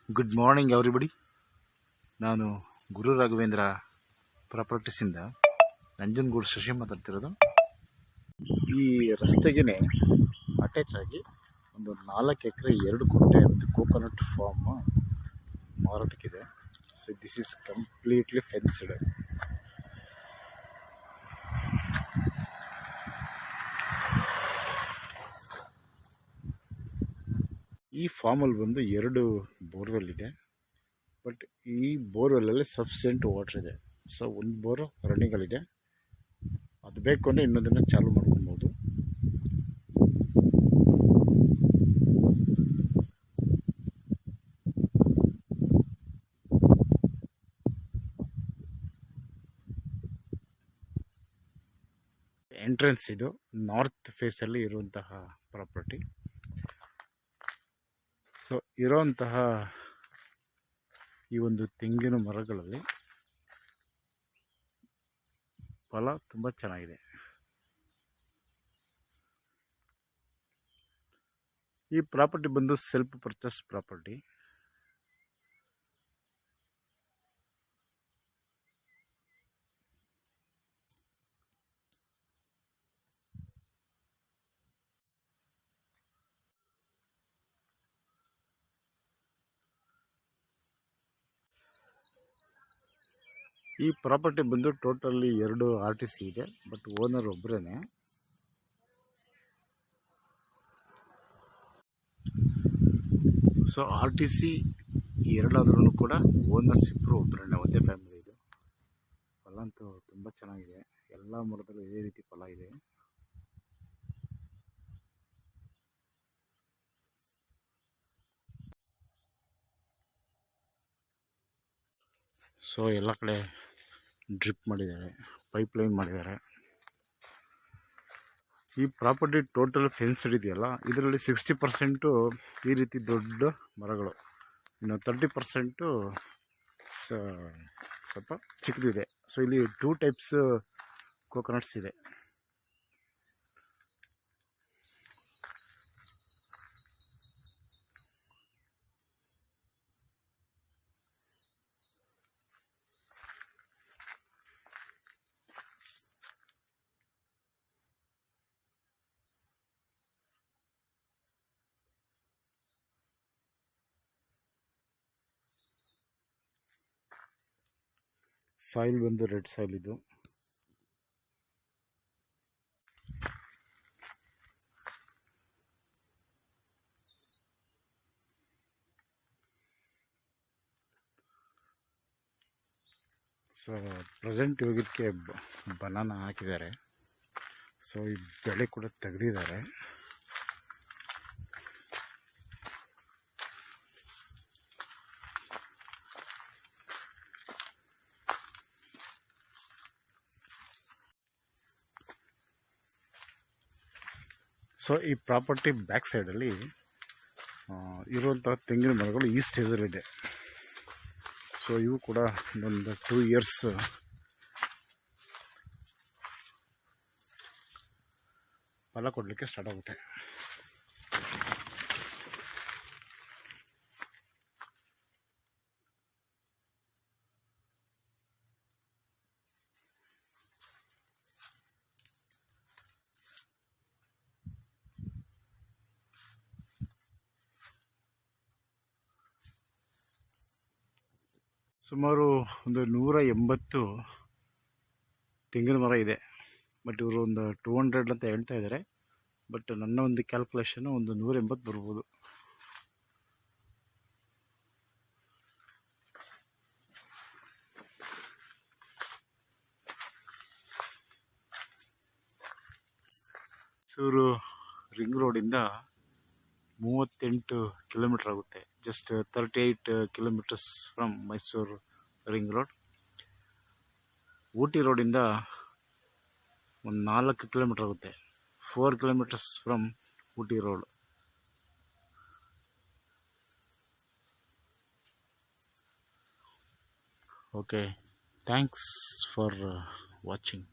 Good morning everybody. ನಾನು ಗುರು ರಾಘವೇಂದ್ರ ಪ್ರಾಪರ್ಟೀಸಿಂದ ನಂಜನಗೂಡು ಶಶಿ ಮಾತಾಡ್ತಿರೋದು. ಈ ರಸ್ತೆಗೆ ಅಟ್ಯಾಚ್ ಆಗಿ ಒಂದು 4 ಎಕರೆ 2 ಗುಂಟೆ ಕೋಕೋನಟ್ ಫಾರ್ಮ್ ಮಾರಾಟಕ್ಕಿದೆ. So this is completely fenced. ಈ ಫಾರ್ಮಲ್ಲಿ ಬಂದು 2 ಬೋರ್ವೆಲ್ ಇದೆ. ಬಟ್ ಈ ಬೋರ್ವೆಲ್ಲಲ್ಲಿ ಸಫಿಷಿಯೆಂಟ್ ವಾಟರ್ ಇದೆ. ಸೊ ಒಂದು ಬೋರು ರನ್ನಿಂಗಲ್ಲಿದೆ. ಅದು ಬೇಕು ಅಂದರೆ ಇನ್ನೊಂದನ್ನು ಚಾಲೂ ಮಾಡ್ಕೊಬೋದು. ಎಂಟ್ರೆನ್ಸ್ ಇದು ನಾರ್ತ್ ಫೇಸಲ್ಲಿ ಇರುವಂತಹ ಪ್ರಾಪರ್ಟಿ. ಸೊ ಇರೋಂತಹ ಈ ಒಂದು ತೆಂಗಿನ ಮರಗಳಲ್ಲಿ ಫಲ ತುಂಬ ಚೆನ್ನಾಗಿದೆ. ಈ ಪ್ರಾಪರ್ಟಿ ಬಂದು ಸೆಲ್ಫ್ ಪರ್ಚೇಸ್ ಪ್ರಾಪರ್ಟಿ. ಈ ಪ್ರಾಪರ್ಟಿ ಬಂದು ಟೋಟಲಿ 2 RTC ಇದೆ. ಬಟ್ ಓನರ್ ಒಬ್ಬರೇ. ಸೊ RTC 2 ಆದ್ರೂ ಕೂಡ ಓನರ್ಸ್ ಇಬ್ಬರು ಒಬ್ಬರೇ, ಒಂದೇ ಫ್ಯಾಮಿಲಿ. ಇದು ಫಲ ಅಂತೂ ತುಂಬ ಚೆನ್ನಾಗಿದೆ. ಎಲ್ಲ ಮರದಲ್ಲೂ ಇದೇ ರೀತಿ ಫಲ ಇದೆ. ಸೊ ಎಲ್ಲ ಕಡೆ ಡ್ರಿಪ್ ಮಾಡಿದ್ದಾರೆ, ಪೈಪ್ ಲೈನ್ ಮಾಡಿದ್ದಾರೆ. ಈ ಪ್ರಾಪರ್ಟಿ ಟೋಟಲ್ ಫೆನ್ಸ್ಡ್ ಇದೆಯಲ್ಲ, ಇದರಲ್ಲಿ 60% ಈ ರೀತಿ ದೊಡ್ಡ ಮರಗಳು, ಇನ್ನು 30% ಸ್ವಲ್ಪ ಚಿಕ್ಕದಿದೆ. ಸೊ ಇಲ್ಲಿ 2 ಟೈಪ್ಸ್ ಕೋಕೋನಟ್ಸ್ ಇದೆ. ಸಾಯಿಲ್ ಬಂದು ರೆಡ್ ಸಾಯಿಲ್ ಇದು. ಸೊ ಪ್ರೆಸೆಂಟ್ ಇವಾಗಕ್ಕೆ ಬನಾನ ಹಾಕಿದ್ದಾರೆ. ಸೊ ಈ ಬೆಳೆ ಕೂಡ ತೆಗೆದಿದ್ದಾರೆ. ಸೊ ಈ ಪ್ರಾಪರ್ಟಿ ಬ್ಯಾಕ್ ಸೈಡಲ್ಲಿ ಇರುವಂಥ ತೆಂಗಿನ ಮರಗಳು ಈ ಸ್ಟೇಜಲ್ಲಿದೆ. ಸೊ ಇವು ಕೂಡ ಒಂದು 2 ಇಯರ್ಸ್ ಫಲ ಕೊಡಲಿಕ್ಕೆ ಸ್ಟಾರ್ಟ್ ಆಗುತ್ತೆ. ಸುಮಾರು ಒಂದು 180 ತೆಂಗಿನ ಮರ ಇದೆ. ಬಟ್ ಇವರು ಒಂದು 200 ಅಂತ ಹೇಳ್ತಾ ಇದ್ದಾರೆ. ಬಟ್ ನನ್ನ ಒಂದು ಕ್ಯಾಲ್ಕುಲೇಷನ್ ಒಂದು 180 ಬರ್ಬೋದು. ಮೈಸೂರು ರಿಂಗ್ ರೋಡಿಂದ 38 ಕಿಲೋಮೀಟರ್ ಆಗುತ್ತೆ. Just 38 kilometres from Mysuru ring road. Ooty ರೋಡಿಂದ ಒಂದು 4 ಕಿಲೋಮೀಟರ್ ಆಗುತ್ತೆ. 4 kilometres from Ooty road. Okay, thanks for watching.